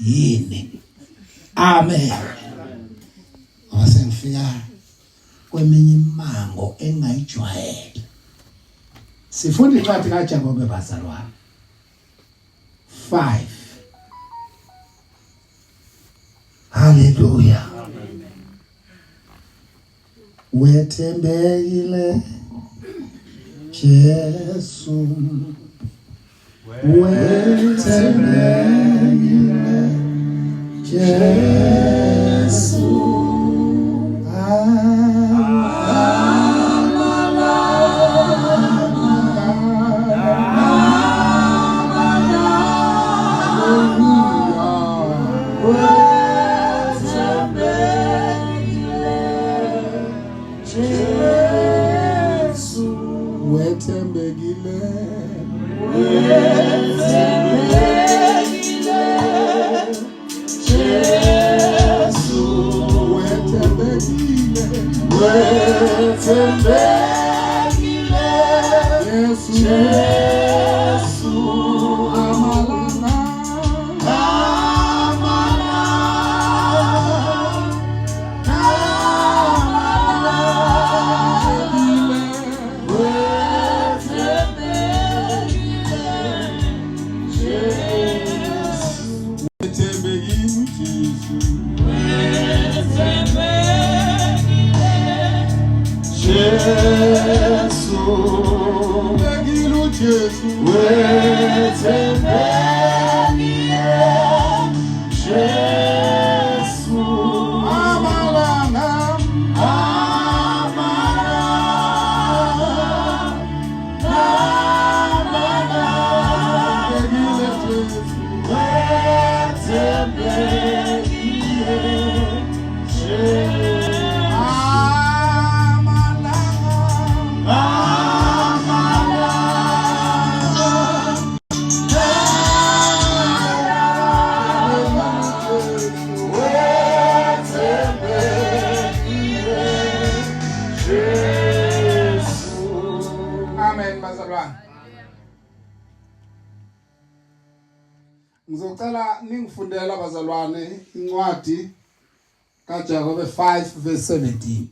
yini. Amen. Awasengifika kweminye imango engayijwayele. Sifunda incwadi kaJakobe bazalwane 5. Hallelujah. Amen. Wethembekile Jesu. Wethembekile Jesu. Ngizocela ningifundela bazalwane incwadi kaJakobe 5 verse 17.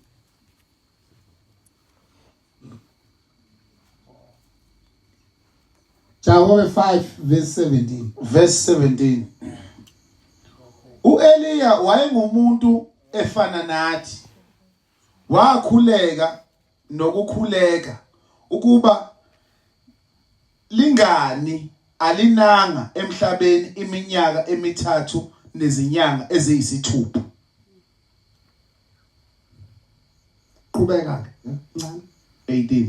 Jakobe 5 verse 17. Verse 17. U-Eliya wayengumuntu efana nathi. Wakhuleka nokukhuleka ukuba lingani alinanga emhlabeni iminyaka emithathu nezinyanga eziyisithupha. Qhubeka ke ncane 18.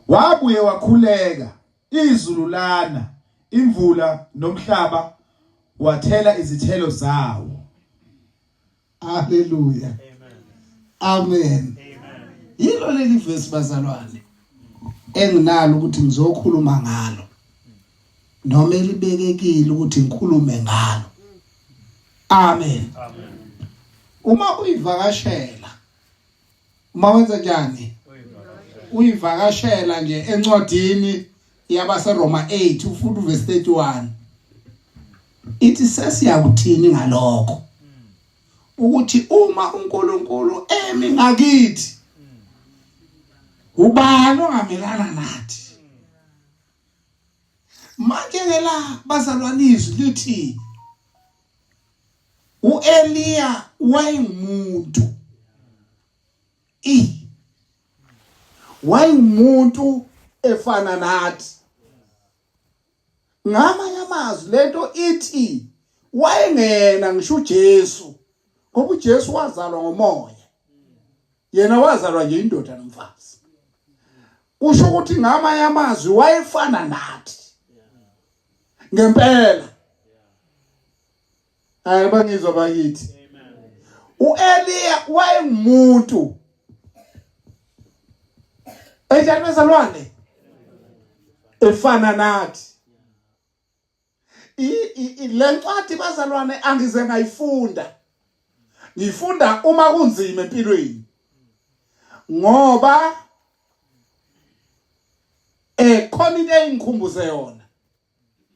Wabuye wakhuleka izulu lana imvula nomhlaba wathela izithelo zawo. Hallelujah. Amen. Yilo leli verse bazalwane enginalo ukuthi ngizokhuluma ngalo. Noma elibekekile ukuthi ngikhulume ngalo. Amen. Uma uyivakashela uma wenza njani? Uyivakashela nje encwadini yabaseRoma 8 ufuthi verse 31. Ithi sesiyakuthini ngalokho ukuthi uma uNkulunkulu emi ngakithi ubani ongamelana nathi. Manje ngela bazalwanizwi lithi uEliya wayengumuntu wayengumuntu efana nathi. Ngamanye amazwi lento ithi wayengena ngisho uJesu ngoba uJesu wazalwa ngomoya yena wazalwa nje indoda nomfazi. Kusho ukuthi ngamanye amazwi wayefana nathi ngempela. Ayibangizwa bakithi. uEliya wayengumuntu enjani bezalwane efana nathi. Le ncwadi bazalwane angize ngayifunda. Ngifunda uma kunzima empilweni. Ngoba khona into engikhumbuze yona.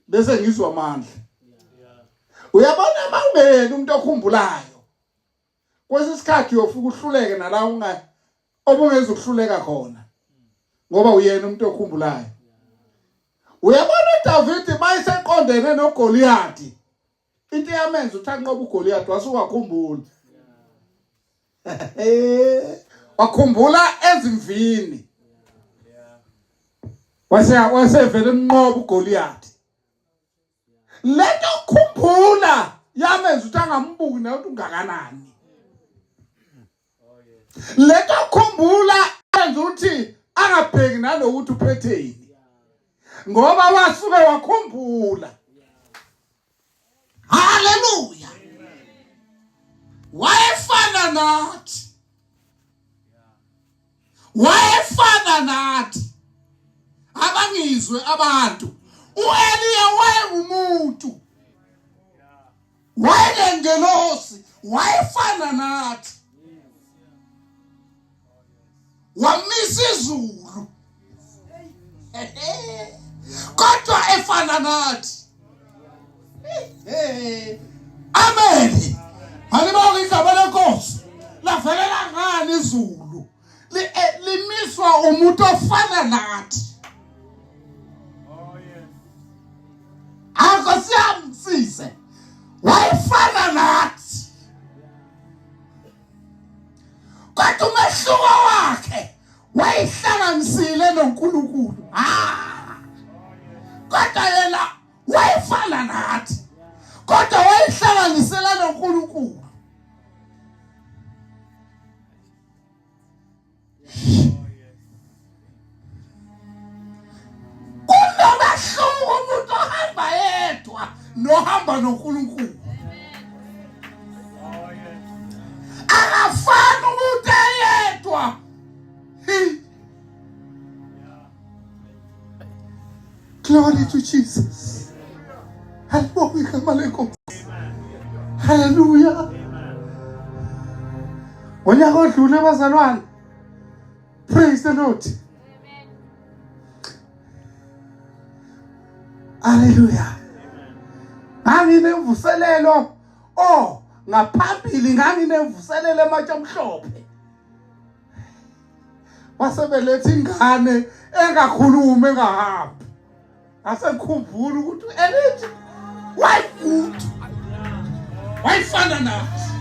Bese ngizwa amandla. Uyabona mangena umuntu okhumbulayo. Kwesisikhathi uyofuka uhluleke nala obungeza ukuhluleka khona. Ngoba uyena umuntu okhumbulayo. Uyabona uDavid mayiseqondene noGoliath. Into yamenza uthi anqobe uGoliath wasukakhumbula. Wakhumbula ezimvini. Wasevele emnqoba uGoliath. Lento ukukhumbula yamenza uthi angambuki nawe ukuthi ungakanani. Lento ukukhumbula yenza ukuthi angabheki nalokuthi uphetheni. Ngoba wasuke wakhumbula. Haleluya. Wayefana nathi. Wayefana nathi. Abangizwe abantu. Ueliya wayengumuntu. Wayengelosi. Wayefana nathi. Wamisa izulu. Kodwa efana nathi. Amen. Halibonga igama lenkosi. Lavelela ngani izulu. Limiswa umuntu ofana nathi. Akosiyamsise. Wayefana nathi. Kodwa umehluko wakhe wayihlanganisile noNkulunkulu. Kodwa yena wayefana nathi. Kodwa wayihlanganisela noNkulunkulu. Kunomehluko umuntu ohamba yedwa nohamba noNkulunkulu. Akafani umuntu yedwa. Glory to Jesus. Hallelujah. Hallelujah. Onyaka odlule bazalwane. Praise the Lord. Hallelujah. Nganginemvuselelo. Ngaphambili nganginemvuselelo ematshe amhlophe. Wasebeletha ingane engakhulumi engahambi. Asekhumbula ukuthi elithi wayikuthi wayifana nathi.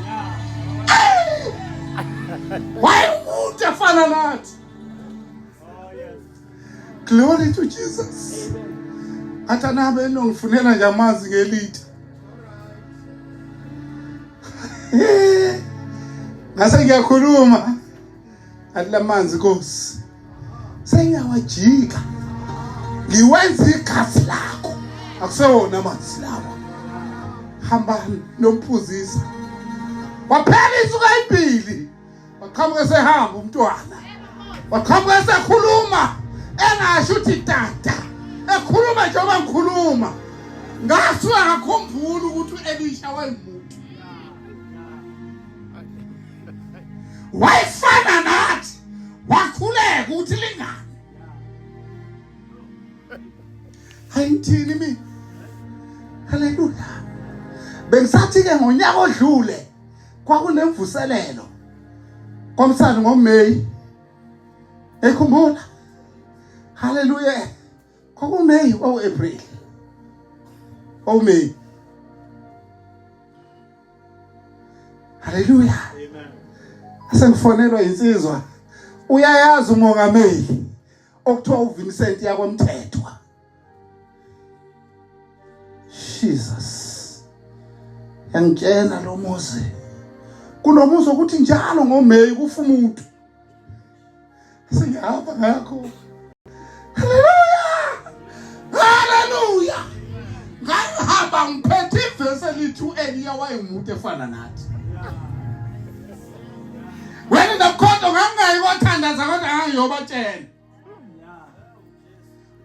Wayikuthi efana nathi. Glory to Jesus. Atanabe nongifunela nje amanzi ngelitha. Ngase ngiyakhuluma alamanzi Nkosi. Sengiyawajika. Ngiwenza igazi lakho. Akusewona amanzi lawo. Hamba nomphuzisa. Waphela isuka impili. Waqhamuka sehamba umntwana. Waqhamuka sekhuluma engasho uthi tata. Ekhuluma njengoba ngikhuluma. Ngasuka ngakhumbula ukuthi Elisha wayemuntu. Wayefana nathi. Wakhuleka ukuthi lingani. Hayithini mina. Hallelujah. Bengisathi ke ngonyaka odlule kwakunemvuselelo. Komsana ngoMeyi. Ekhumbula. Hallelujah. KwakuMeyi April. Meyi. Hallelujah. Amen. Asengifonelwa insizwa. Uyayazi umongameli okuthiwa uVincent yakwamthethwa. Jesus. Yangitshena lo muzi. Kunomuzi ukuthi njalo ngoMeyi kufa umuntu. Singihamba ngakho. Hallelujah. Hallelujah. Ngihamba ngiphethe ivesi lithi uEliya wayengumuntu efana nathi. Wena ndakhodo ngangayi wathandaza kodwa angiyobatshela.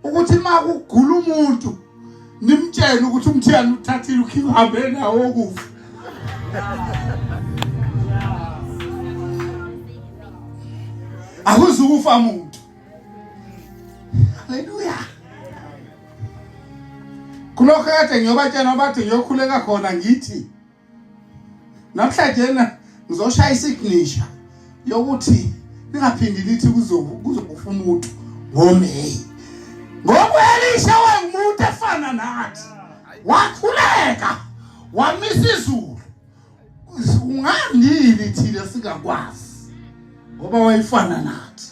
Ukuthi makugula umuntu nimtshela ukuthi umthiyana uthathile ukhihambe nawo okufa. Akuzukufa umuntu. Hallelujah. kulokho kade ngiyobatshela bathi ngiyokhuleka khona ngithi namhlanje ngizoshaya isignisha yokuthi ningaphindi lithi kuzokufa umuntu ngoMeyi ngoba Elisha wayengumuntu efana nathi wakhuleka wamisa izulu ungangili thina singakwazi ngoba wayefana nathi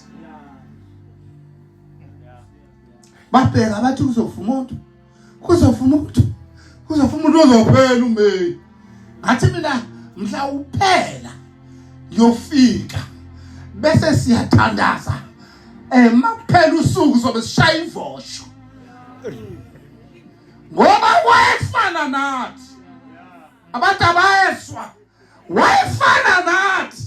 babheka bathi kuzofa umuntu ozophela uMeyi ngathi mina mhla uphela ngiyofika bese siyathandaza makuphela usuku sobe sishaya ivosho ngoba wayefana nathi abantu abayeswa wayefana nathi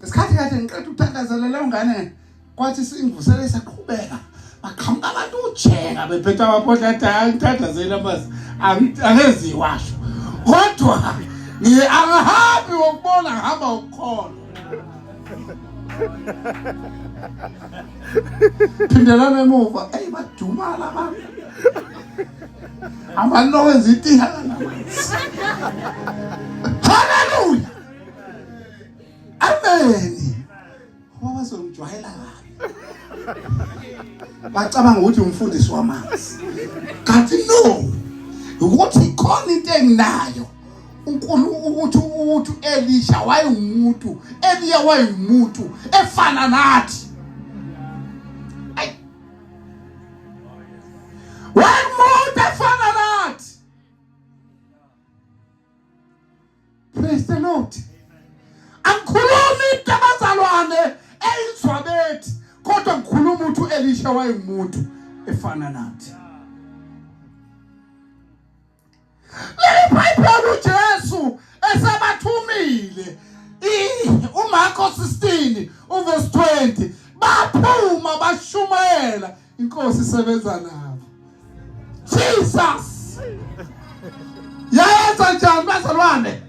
ngesikhathi kade ngiqeda ukuthandazela leyo ngane kwathi singivusele saqhubeka baqhamuka abantu ujenga bephethe amaphodla athi ngithandazela amazi angeziwasho kodwa angahambi ukubona ngihamba ukukholwa phindelana emuva badumala abantu amanowenza itihana haleluya amen ngoba bazongijwayela kabi bacabanga ukuthi umfundisi wamanzi kanti no ukuthi khona into enginayo ukuthi Elisha wayengumuntu Eliya wayengumuntu efana nathi wayengumuntu efana nathi. Praise the Lord. Angikhulumi into abazalwane eyizwa bethi kodwa ngikhuluma ukuthi Elisha wayengumuntu efana nathi. LeBhayibheli uJesu esabathumile uMarko 16 uverse 20 baphuma bashumayela inkosi isebenza nabo. Jesus yayenza njani bazalwane?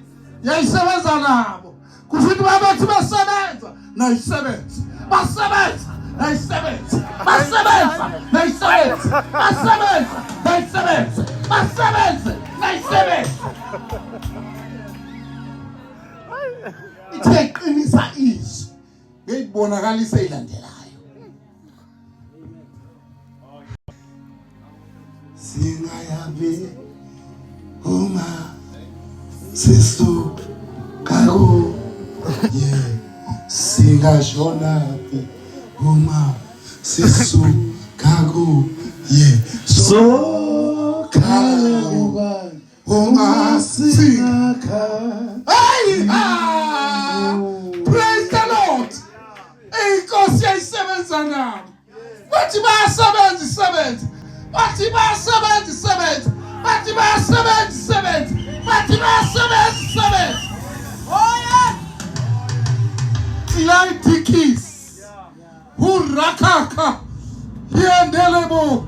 Yayisebenza nabo kufuthi babethi basebenza nayisebenza basebenza nayisebenza basebenza nayisebenza basebenza nayisebenza basebenza nayisebenza ithe qinisa izwi ngeyibonakalisa ilandelayo singayabe uma sisu kago singashona uma sisu kago so kago uma singaka. Praise the Lord. Inkosi yayisebenza nabo bathi bayasebenza isebenza bathi bayasebenza isebenza bathi bayasebenza isebenza bathi bayasebenza isebenza. Oh yeah. Tilantikis hurakaka yendelebo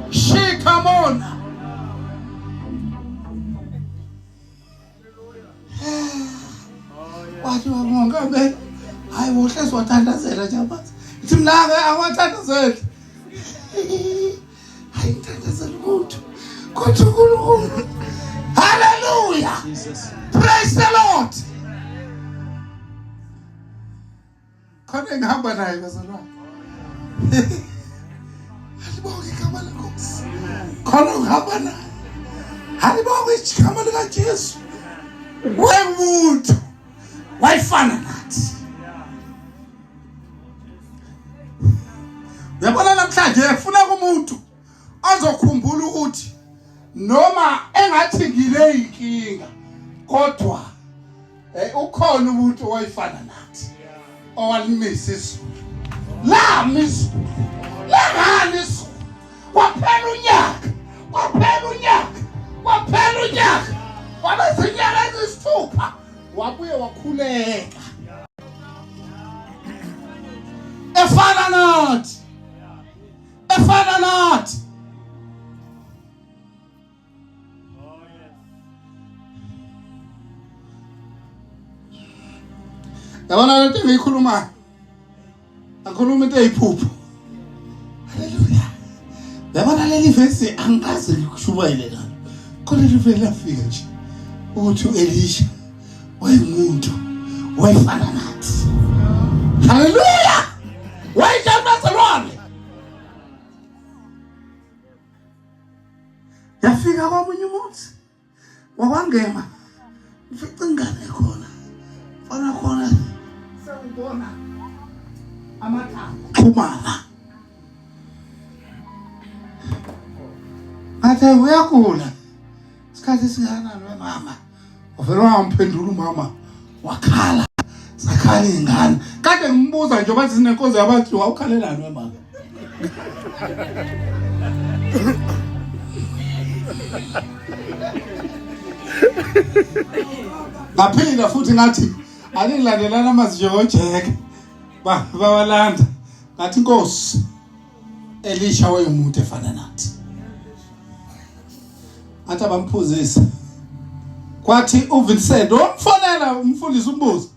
shikamona. Wathi wamongameli hayi wohle swathandazela jabathi ithi mina awathandazela hayi ngithandazela umuntu kodwa uNkulunkulu. Hallelujah. Jesus. Praise the Lord. Khona ngihamba naye bazalwane. Halibonke igama lenkosi. Khona ngihamba naye. Halibonke igama likaJesu. Wemuntu wayefana nathi. Uyabona namhlanje ufuna kumuntu azokhumbula ukuthi noma engathi ngile inkinga kodwa ukhona umuntu wayefana nathi owalimisa izulu lami izulu langani izulu kwaphela unyaka wabezinyaka ezisithupha wabuye wakhuleka efana nathi yabona lento engiyikhulumayo akhuluma into eyiphupho. Haleluya. Yabona leli vesi angikaze ngikushubayele ngalo. Koleli vele lafika nje ukuthi uElisha wayemuntu wayefana nathi. Hallelujah. Wayejabulazalwane. Yafika komunye umuntu wakwangema ufica ingane khona. Fana khona sengibona amathambo xhumana. Athe uyagula. Isikhathi singakanani wemama? Uvela wamphendula umama wakhala. Sakhala ingane. Kade ngimbuza nje bathi sinenkonzo yabantu wawukhalelani wemama? Ngaphinda futhi ngathi alingilandelana amazinyo ojeke. Bawalanda. Ngathi Nkosi Elisha wayemuntu efana nathi. Athi abamphuzisa. Kwathi uVincent umfonela umfundisi umbuzo.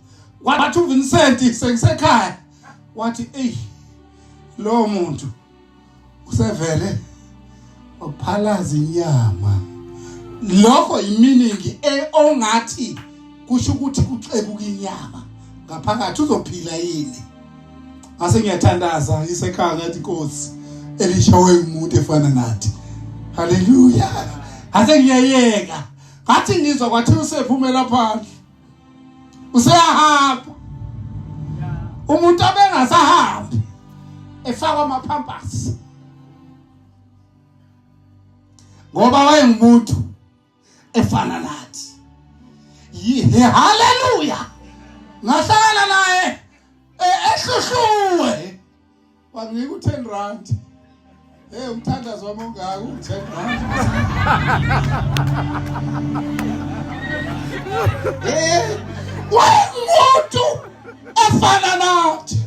Wathi uVincent sengisekhaya. Wathi lo muntu usevele ophalaza inyama. Lokho iminingi ongathi kusho ukuthi kuxebuka inyama ngaphakathi uzophila yini. Ase ngiyathandaza isekhaya ngathi Nkosi Elisha wayemuntu efana nathi. Hallelujah. Ase ngiyayeka. Ngathi ngizwa kwathi usephumela phandle. Useyahamba. Umuntu abengasahambi efaka amaphampas. Ngoba wayengumuntu efana nathi. Hallelujah. Ngahlala naye ehluhluwe. Wanginika u10 rand. Umthandazo wami ongaka u10 rand. Wayengumuntu efana nathi.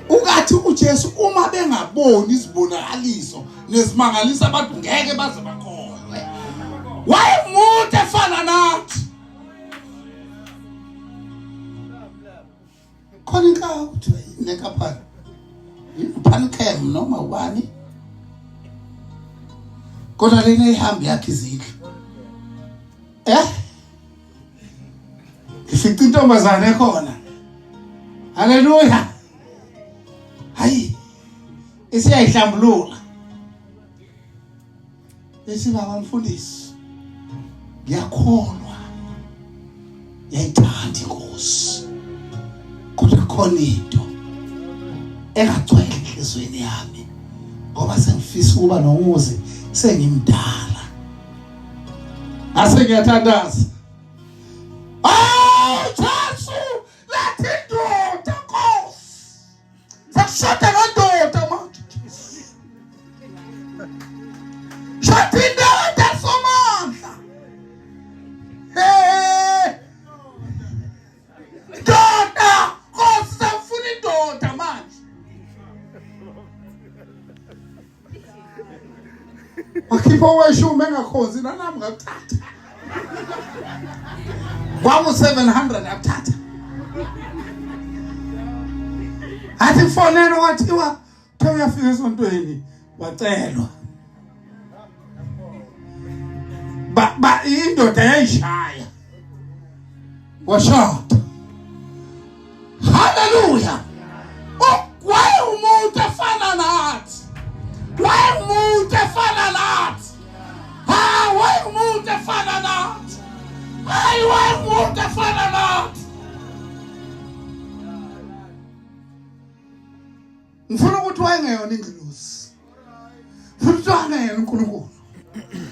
Ukathi uJesu uma bengaboni izibonakaliso nezimangaliso abantu ngeke baze bakholwe. Wayemuntu efana nathi. Khonika uthi nekaphana. Pancake noma wani. Kodwa lena ihamba yakhe izidla. Ngifica intombazane ekhona. Hallelujah. Hayi. Isiyayihlambulula. Bese baba mfundisi. Ngiyakholwa. Yayithanda Inkosi. Kodwa khona into engagcwele enhlizweni yami. Ngoba sengifisa ukuba nomuzi sengimdala. Ase ngiyathandaza. Jesu, let it go, the Nkosi. Sekushada kandoda manje. Shada indoda somandla. Ndoda, Nkosi sefuna indoda manje. Wakhipha weshume engakhonzi nanami ngakuthatha. Kwaku 700 akuthatha. Athi fonela wathiwa uyafika esontweni bacelwa. Indoda yayishaya. Washada. Hallelujah. Why umuntu efana nathi? Why umuntu efana nathi? Why umuntu efana nathi? Why umuntu efana nathi? Ngifuna ukuthi wayengeyona ingelosi. Ngifuna ukuthi wayengeyona uNkulunkulu.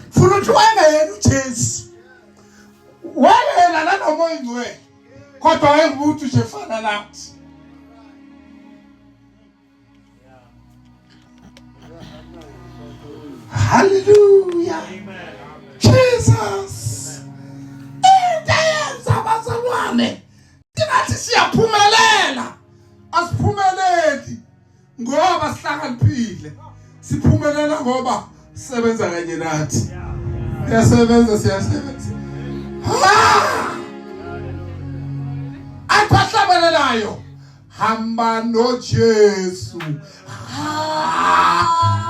Ngifuna ukuthi wayengeyona uJesu. Wayena nanoma oyingcwele. Kodwa wayengumuntu nje efana nathi. Hallelujah. Amen. Jesus. Intenza abazalwane. Ngathi siyaphumelela. Asiphumeleli ngoba sihlakaniphile. Siphumelela ngoba sisebenza kanye nathi. Siyasebenza. Abahlabelelayo hamba noJesu,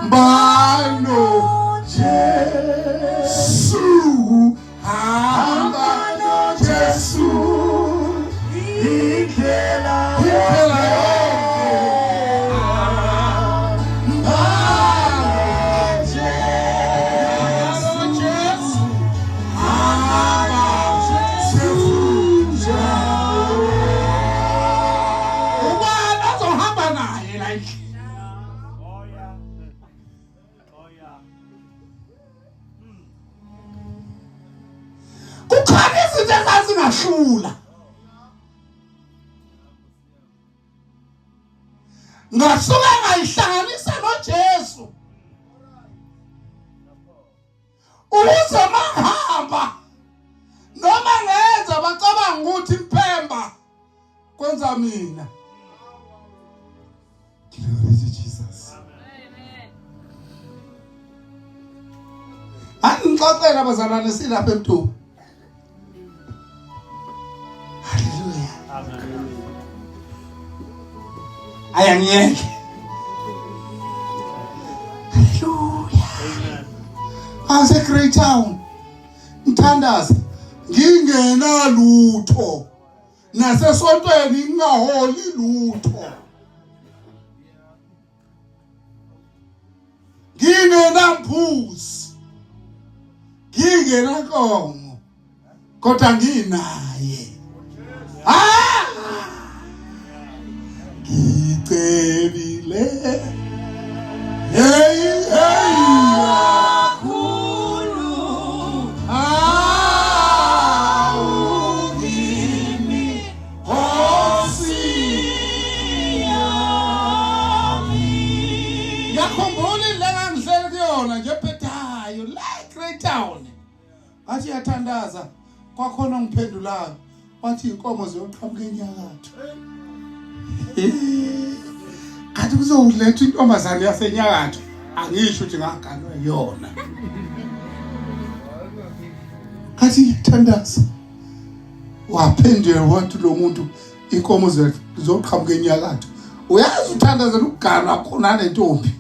Mbano Jesu, hamba no Jesu, ikela ngashula ngasuka ngayihlanganisa noJesu uze mahamba noma ngenza bacabanga ukuthi impemba kwenza mina. Glory to Jesus. Amen. Angixoxela abazalwane silapha eMthubi. Ayangiyeke. Hallelujah. Ase Great Town. Mthandaza ngingena lutho. Nasesontweni ngingaholi lutho. Ngingena mphuzi. Ngingena nkomo. Kodwa nginaye. Ngicebile hey kakhulu awungimi Nkosi yami. Yakhumbula le ngangihleli kuyona nje ebhedayo la Great Town. Athi yathandaza kwakhona ngiphendulayo. Wathi inkomo ziyoqhamuka enyakatho. Kathi kuzoletha intombazane yasenyakatho angisho ukuthi ngaganwa yona. Kathi thandaza waphendula wathi lo muntu inkomo zizoqhamuka enyakatho. Uyazi uthandaza ukuganwa khona nentombi.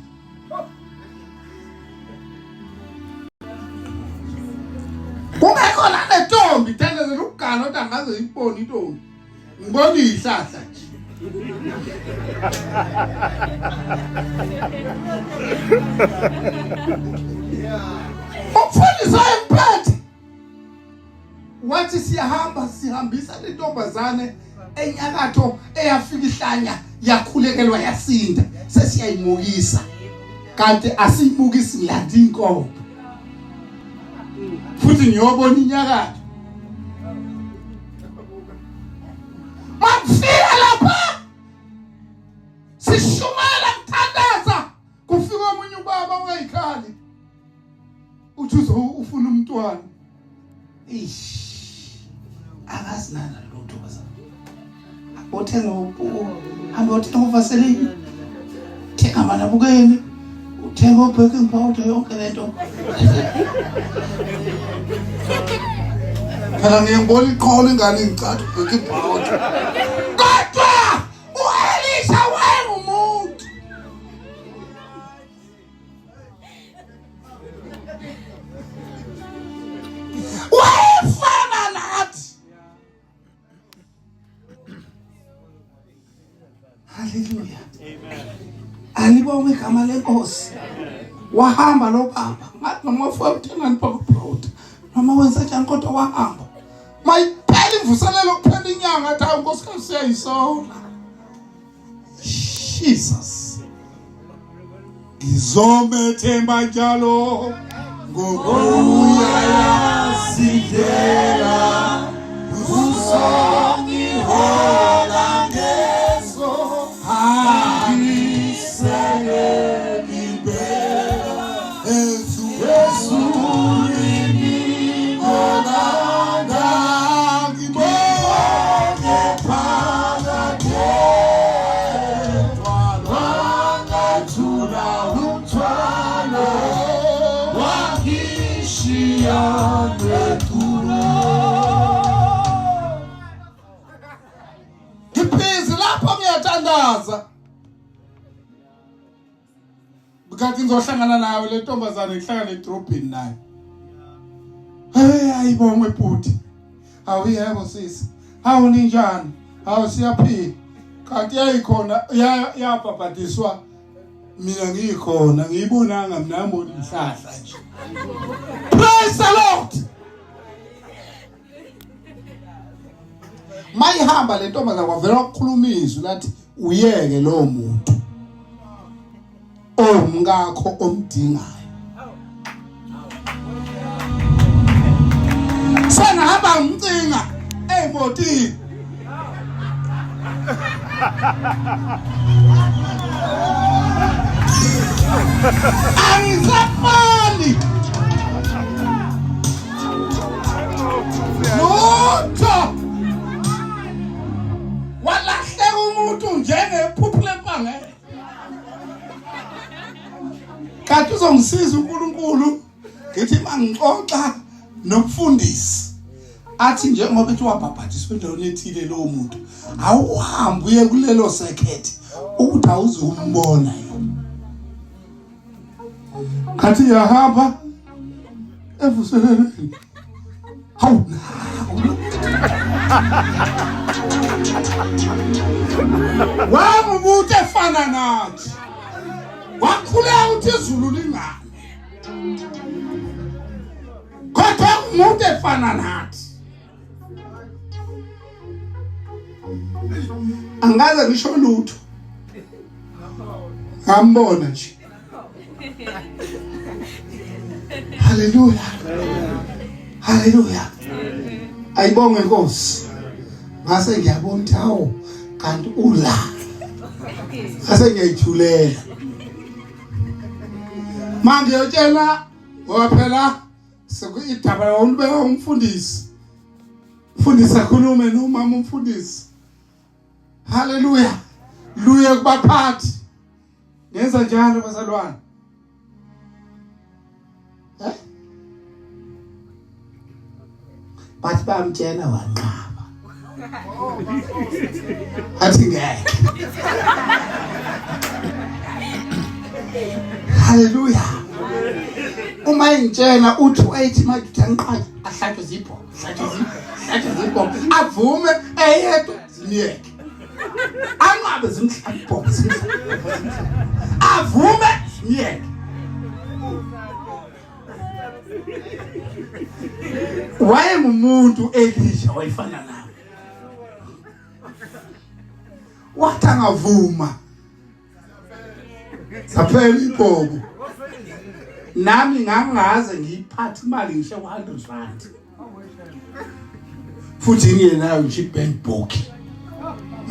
Kungekho la nentombi thandaza ukuganwa ukuthi angaze iponi intombi. Ngibona ihlahla nje. Umfundisi wayemphethe wathi sihambisa lentombazane enyakatho eyafika ihlanya yakhulekelwa yasinda sesiyayimukisa kanti asiyimukisi landi inkomo futhi ngiyobona inyakatho mafika lapha sishumela mthandaza kufika omunye ubaba oyikhali uthi ufuna umntwana akasinana lutho bazana othenga hamba othenga uvaseline thenga amanabukeni uthenga baking powder yonke lento phela ngiyibona iqholo ingane ngicatha baking powder kodwa uElisha wayengumuntu wayefana nathi. Hallelujah. Amen. Alibonge igama lenkosi. Wahamba lo baba. Ngathi noma ufuna ukuthenga nipakuprawuda. Noma wenza njani kodwa wahamba. Mayiphela imvuselelo kuphela inyanga athi uNkosikazi siyayisola. Jesus. Ngizomethemba njalo ngokuya yasidela uzongihola ngeso angisele ngibela ezulwini ngolanga ngibonge phakade wangathula umthwalo wangishiya ngethulo. Ngiphizi lapho ngiyathandaza ngathi ngizohlangana nawe le ntombazane ngihlangana edrobheni naye. Hey ayibonge bhuti. Awu yebo sisi. Hawu ninjani? Hawu siyaphila. Kanti yayikhona yabhabhadiswa mina ngikhona ngiyibonanga mina mboni mhlahla nje. Praise the Lord. Mayihamba le ntombazane kwavela ukukhulumizwa lathi uyeke lo muntu omngakho omdingayo. Sana hamba umcinga emotini. Ayizapali. Lutho. Walahleka umuntu njengephupho lempangela. Kanti uzongisiza uNkulunkulu ngithi mangixoxa nomfundisi athi njengoba ethi wabhabhadiswa endaweni ethile lo muntu awuhambe uye kulelo sekhethi ukuthi awuzumbona yena. Kanti yahamba evuseleleni. Hawu. Wamumuntu efana nathi. Wakhuleka uthi izulu lingane. Kodwa umuntu efana nathi. Angaze ngisho lutho. Ngambona nje. Hallelujah. Hallelujah. Ayibonge Nkosi. Ngase ngiyabona ukuthi hawo kanti ula. Ngase ngiyithulela. Manje yotshela waphela sekuyidaba unibeka umfundisi. Umfundisi akhulume nomama umfundisi. Hallelujah. Luye kubaphathi. Ngenza njalo bazalwane. Bathi bamtshela wanqaba. Athi ngeke. Hallelujah. Uma ingitshela uthi wayithi manje uthanqaza ahlathwe zipho, ahlathwe zipho, avume eyedwa zimiyeke. Angabe zimhlapho, avume zimiyeke. Wayengumuntu Elisha wayefana naye. Wathi angavuma. Saphela ibhobo. Nami ngangaze ngiyiphathe imali ngisho 100 rand. Futhi ngiyenayo nje bank book.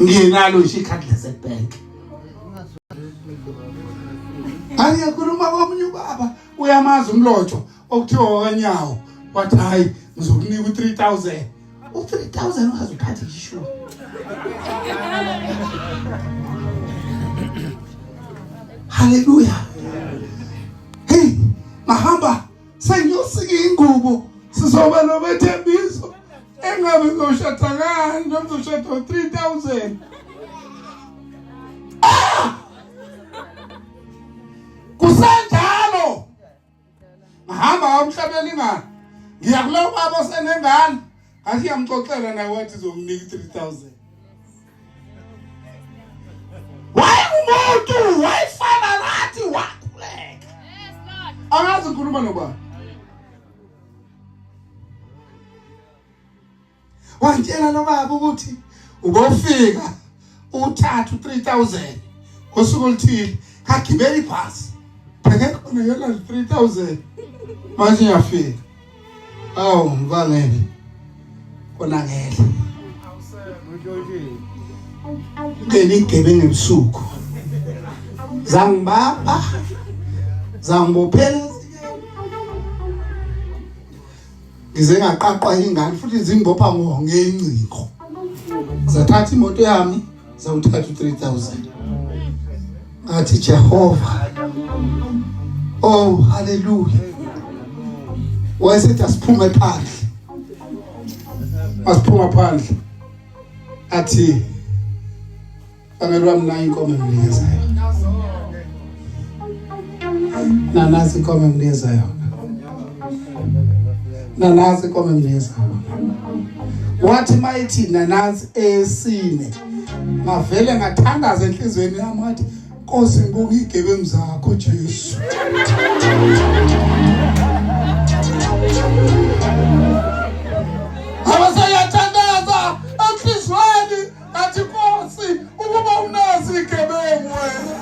Ngiyenalo nje ikhadi lebank. Angiyakhuluma komunye ubaba uyamaza umlotho okuthiwa kanyawo. Wathi hayi ngizokunika u3000. U3000 ungazuphatha ishu. Hallelujah. Hey, mahamba sengiyosika ingubo sizoba nobethembiso engabe ngizoshada ngani ngizoshada 3000. Kusenjalo. Mahamba wamhlabela ingane. Ngiyakulo baba osenengane. Athi yamxoxela naye wathi uzonginika 3000. Umuntu wayefana nathi wakhuleka. Yes Lord. Angazi ukukhuluma nobani. Wangitshela lo baba ukuthi ubofika uthathu 3000 ngosuku oluthile kagibela ibhasi. Pheke khona yona 3000. Manje ngiyafika. Awu mvangele. Konakele. Ngigebenge ebusuku. Zangibaba. Zangibophela. Ngize ngaqaqwa ingane futhi zingibopha ngengciko. Zathatha imoto yami zawuthatha 3000. Athi Jehova. Oh hallelujah. Wayesethi asiphume phandle. Asiphuma phandle. Athi angelo wami nayo inkomo enginikezayo. nanasi inkomo enginikeza yona, nanasi inkomo enginikeza yona. Wathi mayithi nanasi esine ngavele ngathandaza enhlizweni yami ngathi Nkosi ngibonga igebengu zakho Jesu. Abasayathandaza enhlizweni athi Nkosi ukuba unazi igebengu wena.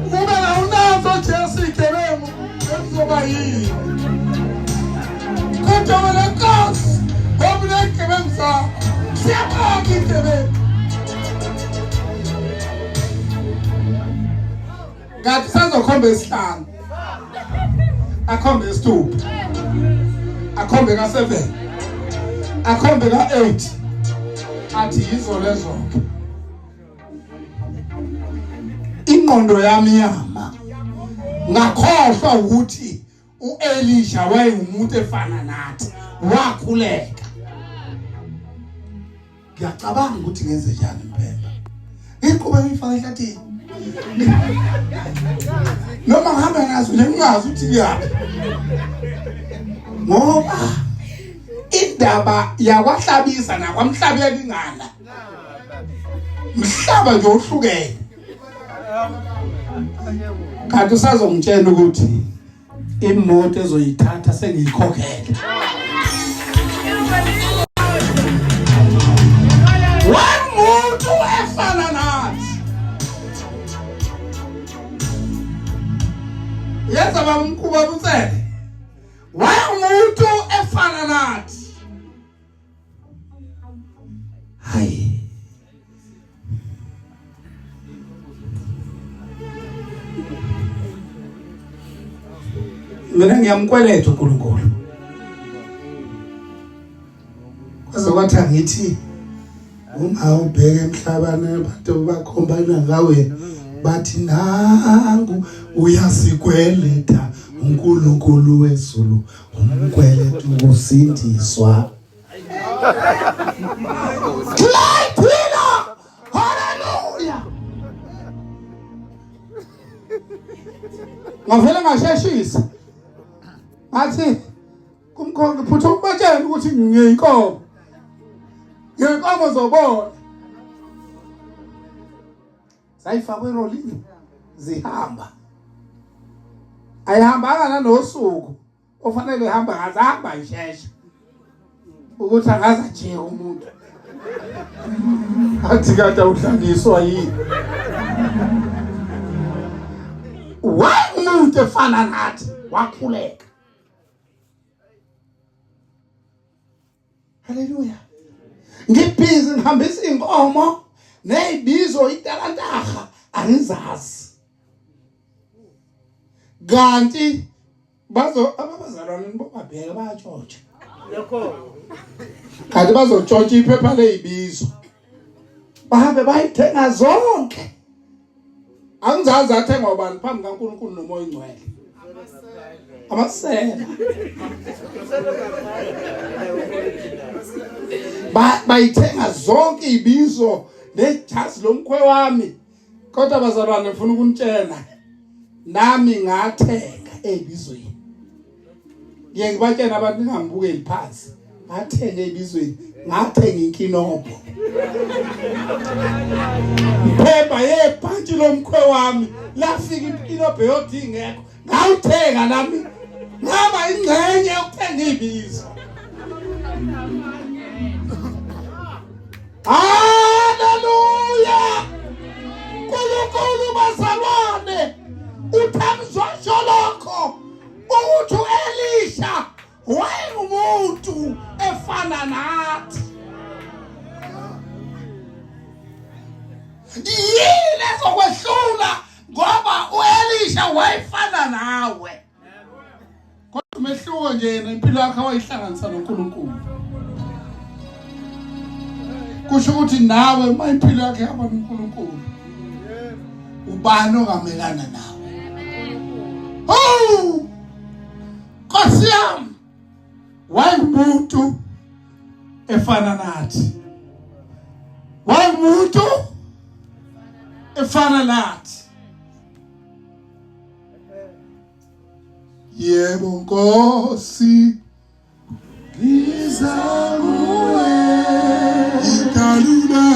Ube unazo Jesu igebengu kuzoba yini? Kodwa wena Nkosi ngoba igebengu zakho siyabonga igebengu. Ngathi sazokhomba isihlanu, akhombe isithupha, akhombe ka7, akhombe ka8, athi yizo lezo. Ingqondo yami yama ngakhohlwa ukuthi uElisha wayengumuntu efana nathi, wakhuleka. Ngiyacabanga ukuthi ngenze njani impela. Ngiqhubeka ngifaka ehlathini. Noma ngihamba ngazo nje ngingazi ukuthi ngiyaphi. Ngoba indaba yakwahlabisa nakwamhlabela ingana. Mhlaba nje ohlukene. Kanti usazongitshela ukuthi imoto ezoyithatha sengiyikhokhela. Wamuntu efana nathi. Yenza bamkuba butsele. Wamuntu efana nathi. Hayi. Mina ngiyamkweletha uNkulunkulu. Kwaze kwathi ngithi uma ubheke emhlabane abantu bakhombana ngawe bathi nangu uyasikweleta uNkulunkulu wezulu umkweleta ukusindiswa. Hallelujah. Ngavela ngasheshisa. Ngathi kumkhonto phutha ukubatshela ukuthi ngiyinkomo. Ngiyinkomo zobona. Sayifakwe rolini zihamba. Ayihambanga nanosuku ofanele ihamba ngazihamba isheshe. Ukuthi angaza nje umuntu. Athi kade udlaliswa yini? Wamuntu efana nathi wakhuleka. Hallelujah. Ngibhizi ngihambisa inkomo nezibizo italantaha angizazi. Kanti abazalwane bobabheka bayatshontsha. Yakho. Kanti bazotshontsha iphepha lezibizo. Bahambe bayithenga zonke. Angizazi athengwa ubani phambi kaNkulunkulu nomoya ingcwele. Amasela. Bayithenga zonke izibizo nejazi lomkhwe wami. Kodwa bazalwane ngifuna ukunitshela nami ngathenga ezibizweni. Ngeke ngibatshela abantu ngingambukeli phansi. Ngathenga ezibizweni, ngathenga inkinobho. Phepha yebhantshi lomkhwe wami lafika inkinobho yodingeko. Ngawuthenga nami ngaba ingcenye yokuthenga izibizo. Hallelujah. Nkulunkulu bazalwane uthamzosho lokho ukuthi uElisha wayengumuntu efana nathi. Yini ezokwehlula ngoba uElisha wayefana nawe. Kodwa umehluko nje impilo yakhe wayihlanganisa noNkulunkulu. Kusho ukuthi nawe impilo yakhe yaba noNkulunkulu. Ubani ongamelana nawe? Oh! Nkosi yami wayengumuntu efana nathi. Wayengumuntu efana nathi. Yebo Nkosi ngiza kuwe ikalule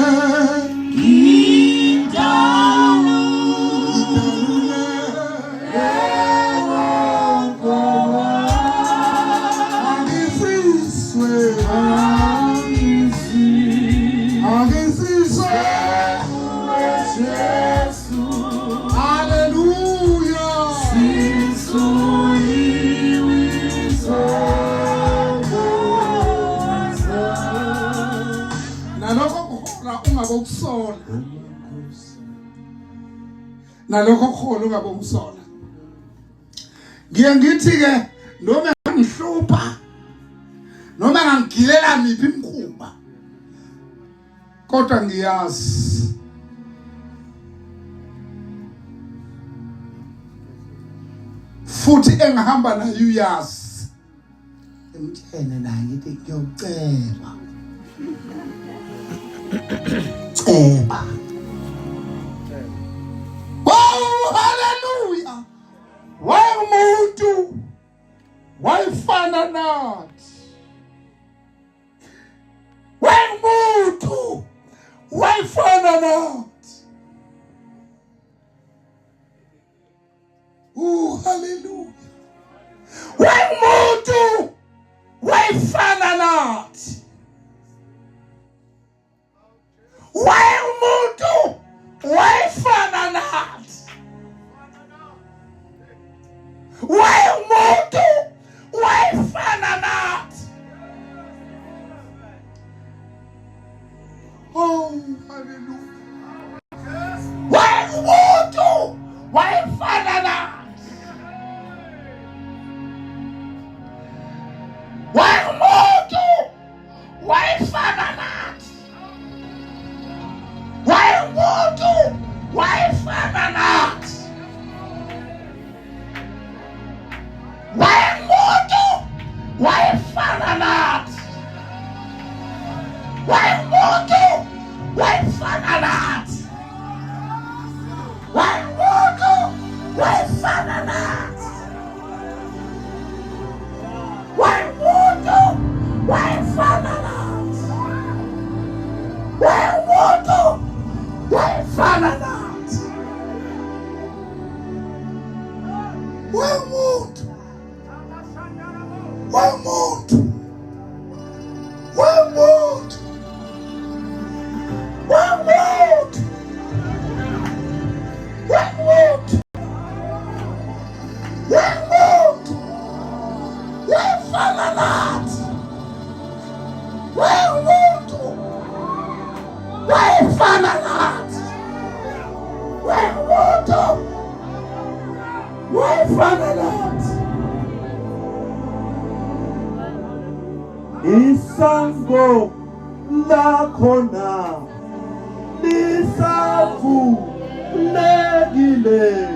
ungabokusola nalokho khona ungabokusola. Ngiye ngithi ke noma ngihlupha noma ngangigilela miphi imkhuba kodwa ngiyazi futhi engihamba nayo uyazi emtshene la ngithi ngiyoceba ceba. Oh hallelujah. Wamuntu wayifana nathi. Wamuntu wayifana nathi. Oh hallelujah. Wamuntu wayifana nathi. Wamuntu wayifana nathi. Wamuntu wayifana nathi. Oh hallelujah. Wamuntu wayifana nathi. Wamuntu wayifana nathi. Wamuntu wayifana nathi. Wamuntu wayifana nathi. Wamuntu wayifana nathi. Wamuntu wayifana nathi. Wamuntu wayifana nathi. Wamuntu wayifana nathi. Wamuntu Wamuntu Wamuntu Wamuntu Wamuntu Wamuntu wayifana nathi. Wamuntu wayifana nathi. Wamuntu wayifana nathi. Isango lakhona lisavulekile.